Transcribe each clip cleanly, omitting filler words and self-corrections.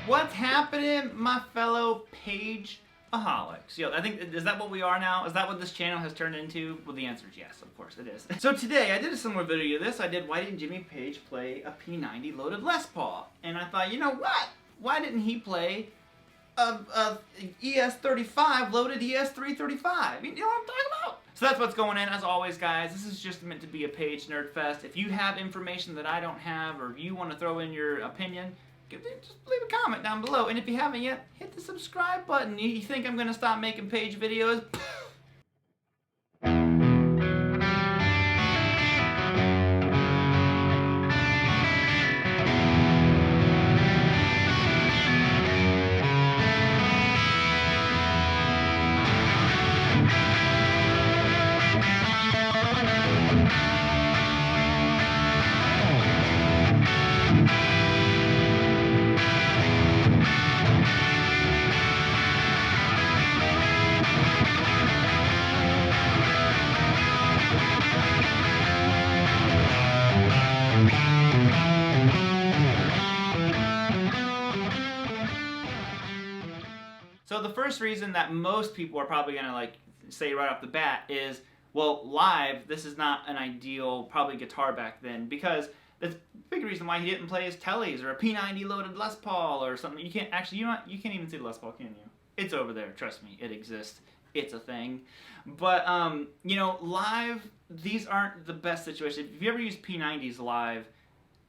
What's happening, my fellow page-aholics? Yo, I think, is that what we are now? Is that what this channel has turned into? Well, the answer is yes, of course it is. So today, I did a similar video to this. I did, why didn't Jimmy Page play a P90 loaded Les Paul? And I thought, you know what? Why didn't he play a ES35 loaded ES335? You know what I'm talking about? So that's what's going in. As always, guys, this is just meant to be a page nerd fest. If you have information that I don't have, or if you want to throw in your opinion, just leave a comment down below. And if you haven't yet, hit the subscribe button. You think I'm going to stop making page videos? So the first reason that most people are probably gonna like say right off the bat is, well, live, this is not an ideal probably guitar back then, because the big reason why he didn't play his tellies or a P90 loaded Les Paul or something. You can't actually, you can't even see Les Paul, can you? It's over there, trust me, it exists. It's a thing. But you know, live, these aren't the best situations. If you ever use P90s live,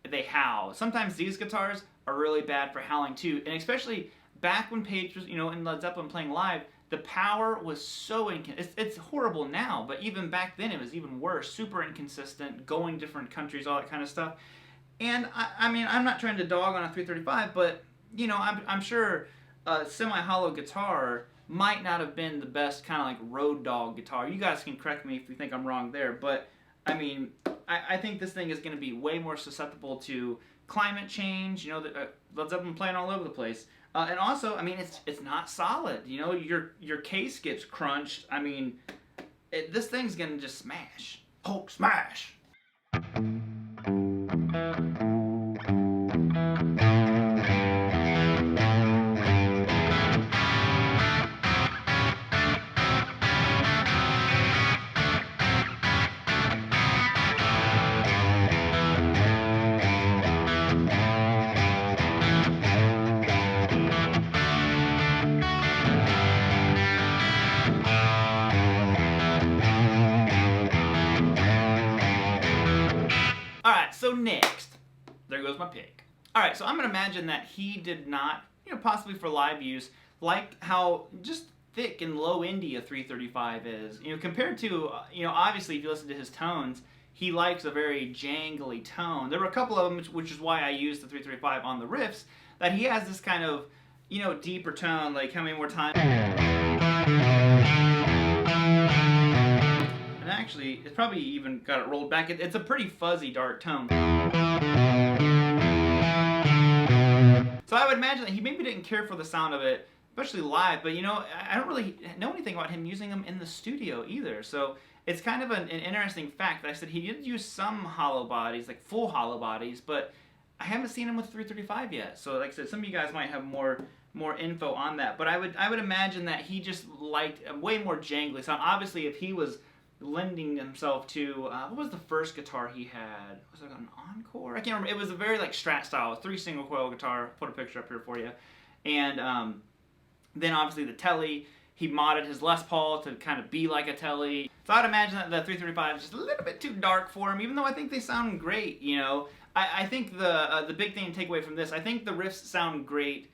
they howl. Sometimes these guitars are really bad for howling too, and especially back when Page was, you know, in Led Zeppelin playing live, the power was so inconsistent. It's horrible now, but even back then it was even worse. Super inconsistent, going different countries, all that kind of stuff. And I mean, I'm not trying to dog on a 335, but you know, I'm sure a semi-hollow guitar might not have been the best kind of like road dog guitar. You guys can correct me if you think I'm wrong there, but I mean, I think this thing is going to be way more susceptible to climate change. You know, Led Zeppelin playing all over the place. And also, I mean, it's not solid. You know, your case gets crunched. I mean, this thing's gonna just smash. Hulk smash! Alright, so next, there goes my pick. Alright, so I'm going to imagine that he did not, you know, possibly for live use, like how just thick and low indie a 335 is. You know, compared to, you know, obviously if you listen to his tones, he likes a very jangly tone. There were a couple of them, which is why I used the 335 on the riffs, that he has this kind of, you know, deeper tone, like how many more times. Actually, it's probably even got it rolled back. It's a pretty fuzzy dark tone. So I would imagine that he maybe didn't care for the sound of it, especially live, but you know, I don't really know anything about him using them in the studio either. So it's kind of an interesting fact that I said he did use some hollow bodies, like full hollow bodies, but I haven't seen him with 335 yet. So like I said, some of you guys might have more info on that, but I would imagine that he just liked a way more jangly sound. Obviously, if he was lending himself to, what was the first guitar he had? Was it an Encore? I can't remember. It was a very like Strat style, 3 single coil guitar. Put a picture up here for you. And then obviously the Telly, he modded his Les Paul to kind of be like a Telly. So I'd imagine that the 335 is just a little bit too dark for him, even though I think they sound great, you know. I think the big thing to take away from this, I think the riffs sound great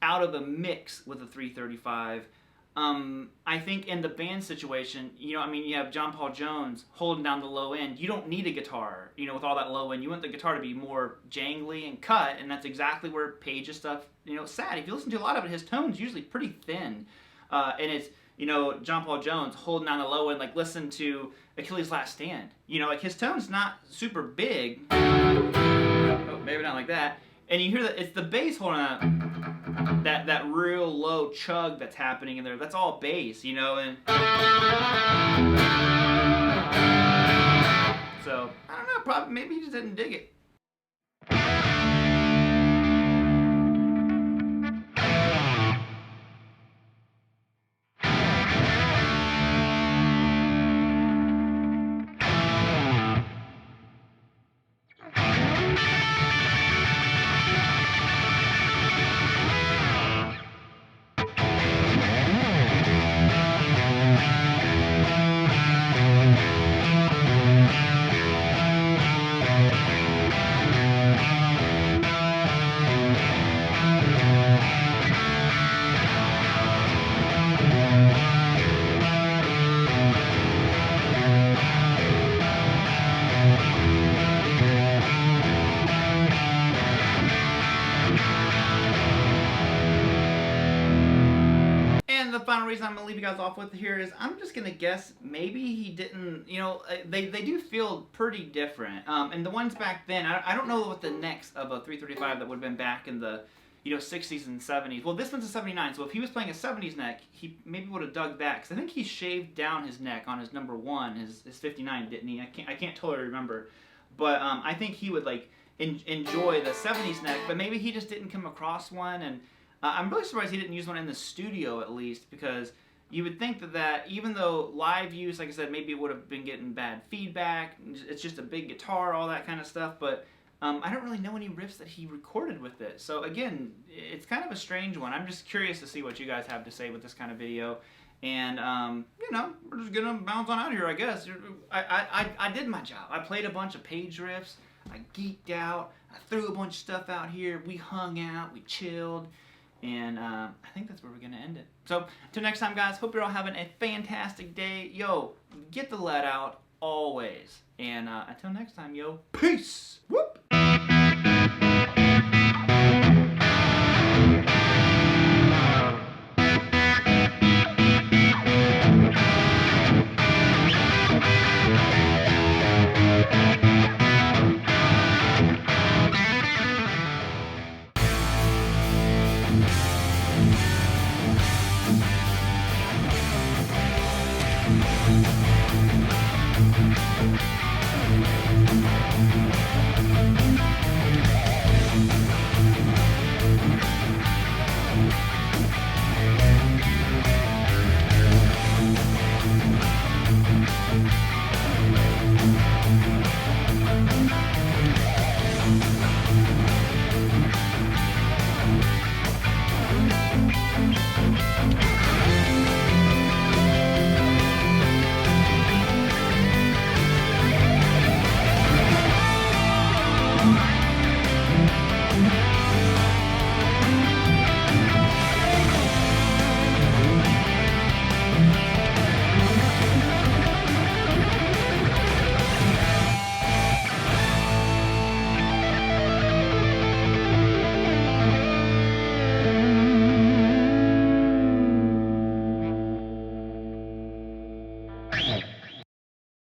out of a mix with the 335. I think in the band situation, you know, I mean, you have John Paul Jones holding down the low end. You don't need a guitar, you know, with all that low end. You want the guitar to be more jangly and cut, and that's exactly where Page's stuff, you know, sat. If you listen to a lot of it, his tone's usually pretty thin. And it's, you know, John Paul Jones holding down the low end, like listen to Achilles' Last Stand. You know, like his tone's not super big. Oh, maybe not like that. And you hear that it's the bass holding on that real low chug that's happening in there. That's all bass, you know, and so I don't know, probably maybe he just didn't dig it. reason I'm gonna leave you guys off with here is I'm just gonna guess maybe he didn't. You know, they do feel pretty different. And the ones back then, I don't know what the necks of a 335 that would have been back in the 60s and 70s. Well, this one's a 79, so if he was playing a 70s neck, he maybe would have dug that. Because I think he shaved down his neck on his number 1, his 59, didn't he? I can't totally remember. But I think he would like enjoy the 70s neck, but maybe he just didn't come across one. And I'm really surprised he didn't use one in the studio at least, because you would think that even though live use, like I said, maybe it would have been getting bad feedback. It's just a big guitar, all that kind of stuff. But I don't really know any riffs that he recorded with it. So again, it's kind of a strange one. I'm just curious to see what you guys have to say with this kind of video. And, we're just going to bounce on out here, I guess. I did my job. I played a bunch of Page riffs. I geeked out. I threw a bunch of stuff out here. We hung out. We chilled. And I think that's where we're going to end it. So, until next time, guys, hope you're all having a fantastic day. Yo, get the lead out always. And until next time, yo, peace! Whoop!